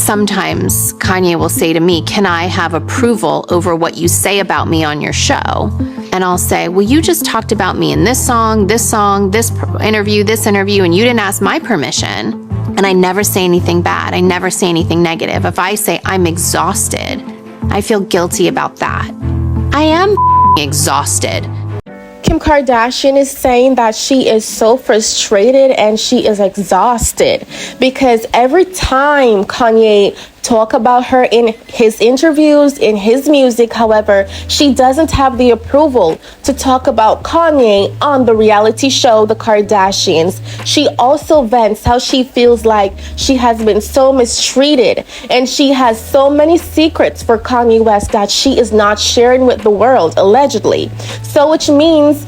sometimes Kanye will say to me, can I have approval over what you say about me on your show? And I'll say, well, you just talked about me in this song, this interview, and you didn't ask my permission. And I never say anything bad. I never say anything negative. If I say I'm exhausted, I feel guilty about that. I am exhausted. Kim Kardashian is saying that she is so frustrated and she is exhausted because every time Kanye talk about her in his interviews, in his music, however, she doesn't have the approval to talk about Kanye on the reality show, The Kardashians. She also vents how she feels like she has been so mistreated and she has so many secrets for Kanye West that she is not sharing with the world, allegedly. So which means,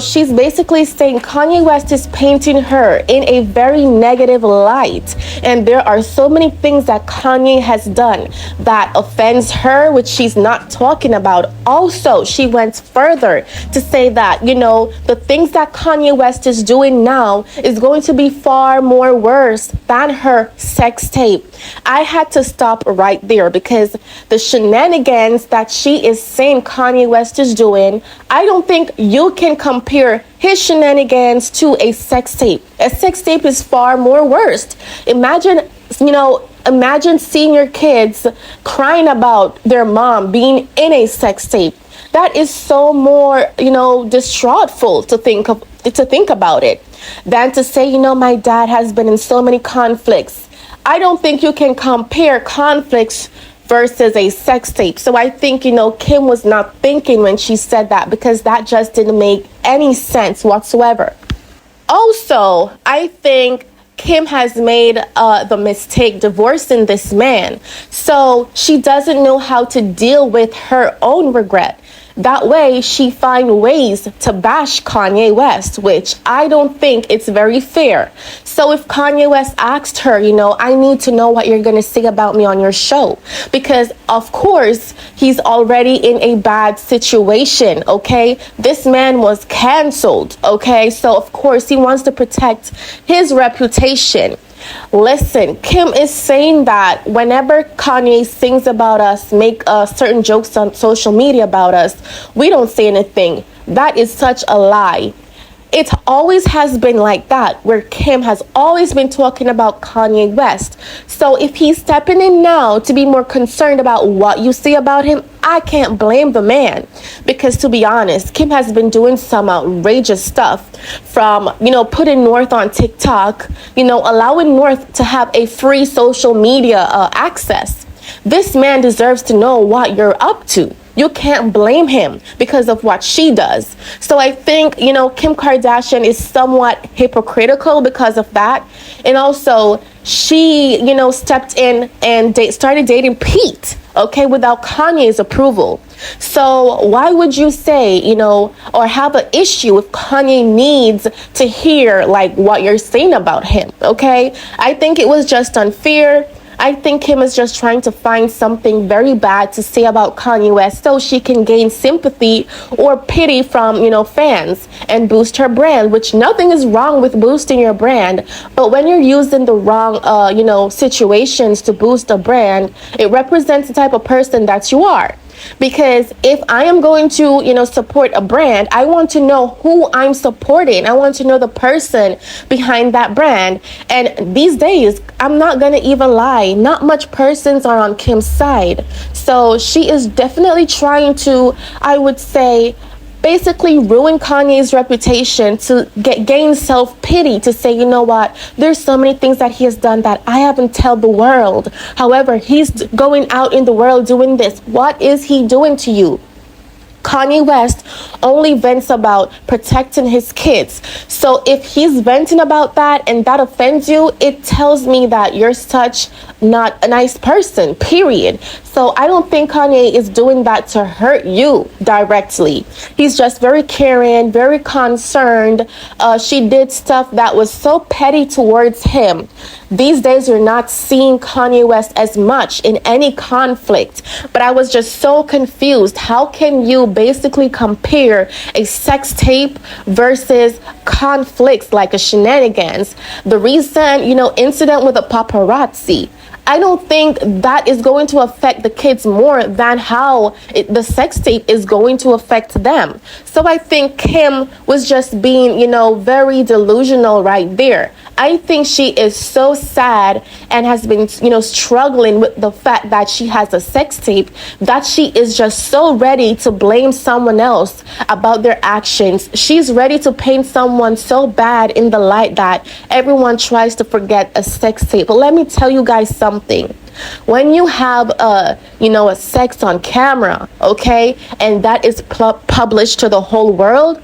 she's basically saying Kanye West is painting her in a very negative light. And there are so many things that Kanye has done that offends her, which she's not talking about. Also, she went further to say that, the things that Kanye West is doing now is going to be far more worse than her sex tape. I had to stop right there because the shenanigans that she is saying Kanye West is doing, I don't think you can compare his shenanigans to a sex tape. A sex tape is far more worse. Imagine seeing your kids crying about their mom being in a sex tape. That is so more, distraughtful to think about it than to say, my dad has been in so many conflicts. I don't think you can compare conflicts versus a sex tape. So I think, Kim was not thinking when she said that because that just didn't make any sense whatsoever. Also, I think Kim has made the mistake divorcing this man. So she doesn't know how to deal with her own regret. That way, she finds ways to bash Kanye West, which I don't think it's very fair. So if Kanye West asked her, I need to know what you're going to say about me on your show. Because, of course, he's already in a bad situation, okay? This man was canceled, okay? So, of course, he wants to protect his reputation. Listen, Kim is saying that whenever Kanye sings about us, make certain jokes on social media about us, we don't say anything. That is such a lie. It always has been like that, where Kim has always been talking about Kanye West. So if he's stepping in now to be more concerned about what you say about him, I can't blame the man. Because to be honest, Kim has been doing some outrageous stuff from, putting North on TikTok, allowing North to have a free social media access. This man deserves to know what you're up to. You can't blame him because of what she does. So I think, Kim Kardashian is somewhat hypocritical because of that. And also, she, stepped in and started dating Pete, okay, without Kanye's approval. So why would you say, or have an issue if Kanye needs to hear, what you're saying about him, okay? I think it was just unfair. I think Kim is just trying to find something very bad to say about Kanye West so she can gain sympathy or pity from, fans and boost her brand, which nothing is wrong with boosting your brand. But when you're using the wrong, situations to boost a brand, it represents the type of person that you are. Because if I am going to, support a brand, I want to know who I'm supporting. I want to know the person behind that brand. And these days, I'm not going to even lie, not much persons are on Kim's side. So she is definitely trying to, I would say, basically ruin Kanye's reputation to gain self-pity, to say, there's so many things that he has done that I haven't told the world. However, he's going out in the world doing this. What is he doing to you? Kanye West only vents about protecting his kids. So if he's venting about that and that offends you, it tells me that you're such not a nice person, period. So I don't think Kanye is doing that to hurt you directly. He's just very caring, very concerned. She did stuff that was so petty towards him. These days, you're not seeing Kanye West as much in any conflict. But I was just so confused. How can you basically compare a sex tape versus conflicts like a shenanigans? The recent, incident with a paparazzi. I don't think that is going to affect the kids more than how the sex tape is going to affect them. So I think Kim was just being, very delusional right there. I think she is so sad and has been, struggling with the fact that she has a sex tape, that she is just so ready to blame someone else about their actions. She's ready to paint someone so bad in the light that everyone tries to forget a sex tape. But let me tell you guys something. When you have a sex on camera, okay, and that is published to the whole world,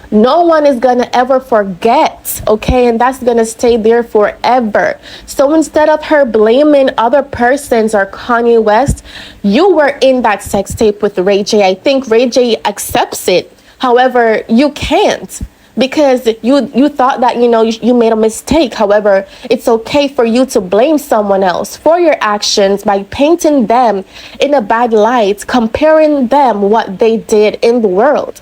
no one is going to ever forget, okay? And that's going to stay there forever. So instead of her blaming other persons or Kanye West, you were in that sex tape with Ray J. I think Ray J accepts it. However, you can't, because you thought that, you made a mistake. However, it's okay for you to blame someone else for your actions by painting them in a bad light, comparing them what they did in the world.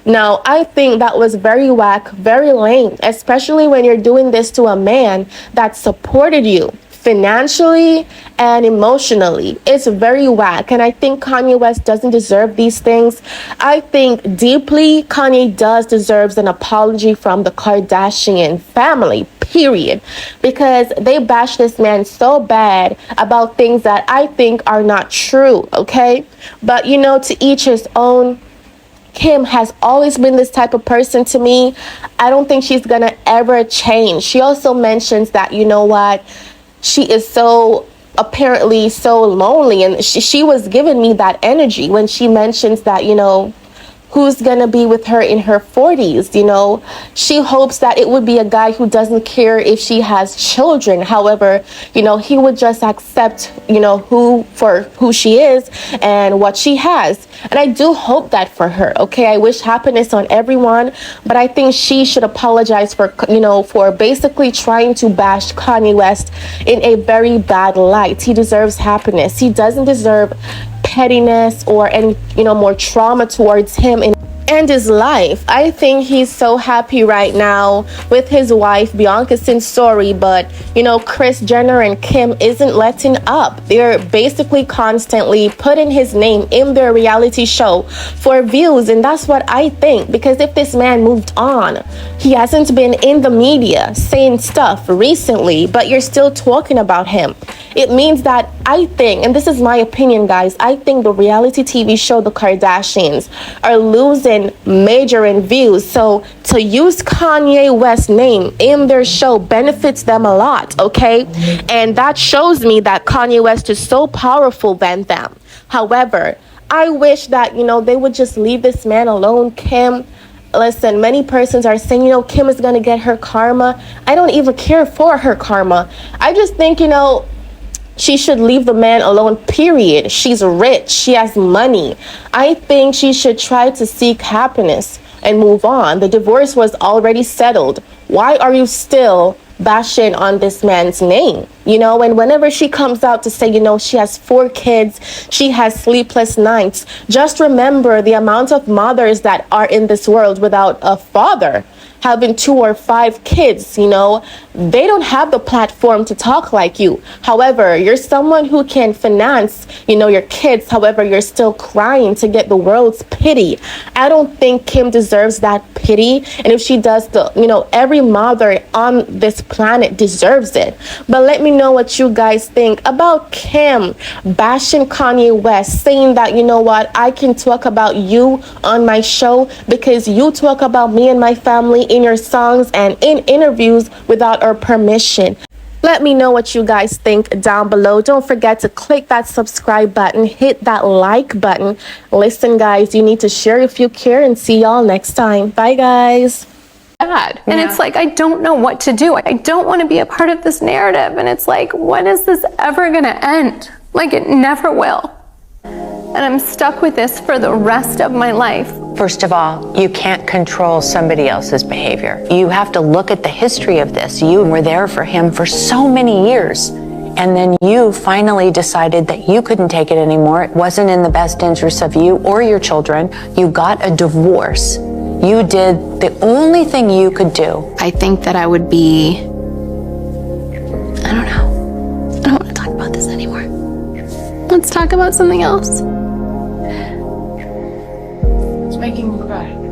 Now, I think that was very whack, very lame, especially when you're doing this to a man that supported you financially and emotionally. It's very whack, and I think Kanye West doesn't deserve these things. I think deeply Kanye deserves an apology from the Kardashian family, period, because they bash this man so bad about things that I think are not true, okay? But, to each his own. Kim has always been this type of person to me. I don't think she's gonna ever change. She also mentions that, she is so apparently so lonely, and she was giving me that energy when she mentions that, who's gonna be with her in her 40s. She hopes that it would be a guy who doesn't care if she has children. However, he would just accept, who she is and what she has. And I do hope that for her, okay? I wish happiness on everyone, but I think she should apologize for basically trying to bash Kanye West in a very bad light. He deserves happiness. He doesn't deserve pettiness or any more trauma towards him and his life. I think he's so happy right now with his wife Bianca Censori, but Kris Jenner and Kim isn't letting up. They're basically constantly putting his name in their reality show for views, and that's what I think, because if this man moved on, he hasn't been in the media saying stuff recently, but you're still talking about him. It means that I think, and this is my opinion, guys, I think the reality TV show The Kardashians are losing major in views. So to use Kanye West's name in their show benefits them a lot, okay? And that shows me that Kanye West is so powerful than them. However, I wish that, they would just leave this man alone. Kim, listen, many persons are saying, Kim is going to get her karma. I don't even care for her karma. I just think, she should leave the man alone, period. She's rich. She has money. I think she should try to seek happiness and move on. The divorce was already settled. Why are you still bashing on this man's name? And whenever she comes out to say, she has 4 kids, she has sleepless nights, just remember the amount of mothers that are in this world without a father, having 2 or 5 kids. They don't have the platform to talk like you. However, you're someone who can finance, your kids. However, you're still crying to get the world's pity. I don't think Kim deserves that pity. And if she does, every mother on this planet deserves it. But let me know what you guys think about Kim bashing Kanye West, saying that, I can talk about you on my show because you talk about me and my family in your songs and in interviews without our permission. Let me know what you guys think down below. Don't forget to click that subscribe button, hit that like button. Listen, guys, you need to share if you care, and see y'all next time. Bye, guys. Bad. And it's like, I don't know what to do. I don't want to be a part of this narrative. And it's like, when is this ever going to end? Like, it never will. And I'm stuck with this for the rest of my life. First of all, you can't control somebody else's behavior. You have to look at the history of this. You were there for him for so many years. And then you finally decided that you couldn't take it anymore. It wasn't in the best interest of you or your children. You got a divorce. You did the only thing you could do. I think that I would be, I don't know. I don't want to talk about this Let's talk about something else. It's making me cry.